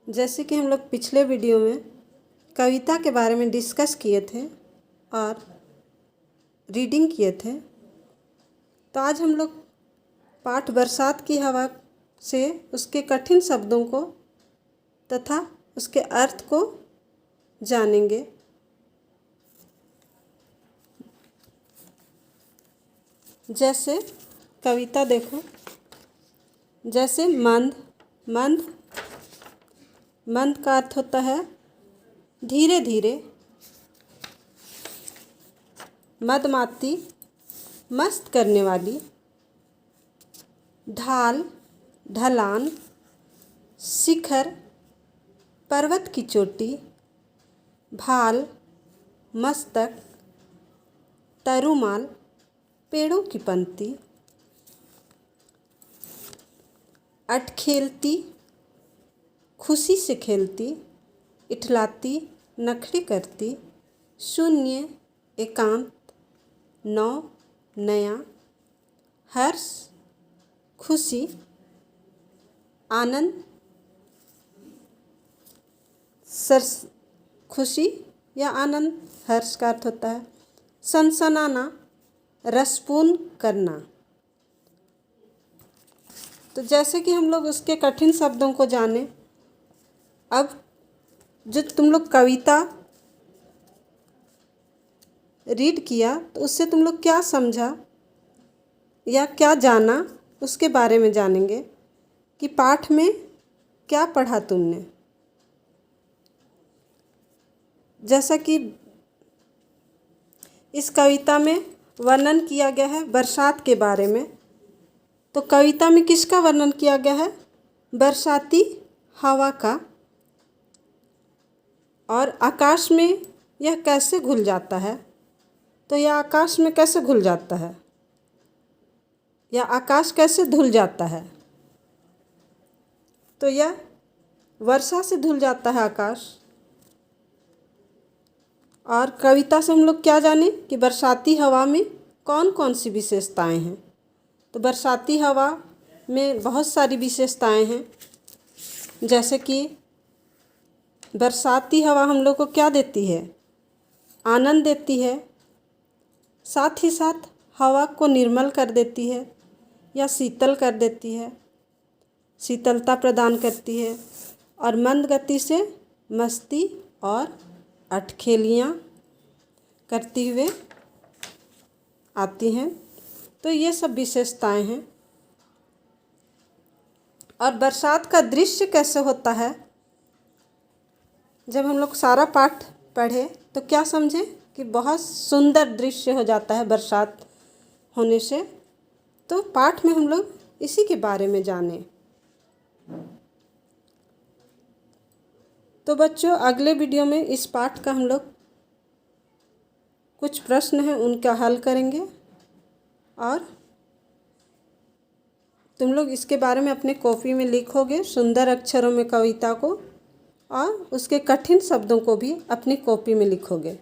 जैसे कि हम लोग पिछले वीडियो में कविता के बारे में डिस्कस किए थे और रीडिंग किए थे, तो आज हम लोग पाठ बरसात की हवा से उसके कठिन शब्दों को तथा उसके अर्थ को जानेंगे। जैसे कविता देखो, जैसे मंद। मंद मंद का अर्थ होता है धीरे धीरे। मदमाती मस्त करने वाली। ढाल ढलान। शिखर पर्वत की चोटी। भाल मस्तक। तरुमाल पेड़ों की पंक्ति। अटखेलती खुशी से खेलती। इठलाती नखरे करती। शून्य एकांत। नौ नया। हर्ष खुशी। आनंद सरस खुशी या आनंद हर्ष का अर्थ होता है। सनसनाना रसपूर्ण करना। तो जैसे कि हम लोग उसके कठिन शब्दों को जाने, अब जो तुम लोग कविता रीड किया तो उससे तुम लोग क्या समझा या क्या जाना उसके बारे में जानेंगे कि पाठ में क्या पढ़ा तुमने। जैसा कि इस कविता में वर्णन किया गया है बरसात के बारे में, तो कविता में किसका वर्णन किया गया है? बरसाती हवा का। और आकाश में यह कैसे घुल जाता है, तो यह आकाश में कैसे घुल जाता है या आकाश कैसे धुल जाता है? तो यह वर्षा से धुल जाता है आकाश। और कविता से हम लोग क्या जाने कि बरसाती हवा में कौन कौन सी विशेषताएं हैं। तो बरसाती हवा में बहुत सारी विशेषताएं हैं। जैसे कि बरसाती हवा हम लोग को क्या देती है? आनंद देती है, साथ ही साथ हवा को निर्मल कर देती है या शीतल कर देती है, शीतलता प्रदान करती है और मंद गति से मस्ती और अटखेलियाँ करती हुए आती हैं। तो ये सब विशेषताएं हैं। और बरसात का दृश्य कैसे होता है? जब हम लोग सारा पाठ पढ़े तो क्या समझे कि बहुत सुंदर दृश्य हो जाता है बरसात होने से। तो पाठ में हम लोग इसी के बारे में जाने। तो बच्चों, अगले वीडियो में इस पाठ का हम लोग कुछ प्रश्न हैं उनका हल करेंगे और तुम लोग इसके बारे में अपने कॉपी में लिखोगे सुंदर अक्षरों में कविता को, और उसके कठिन शब्दों को भी अपनी कॉपी में लिखोगे।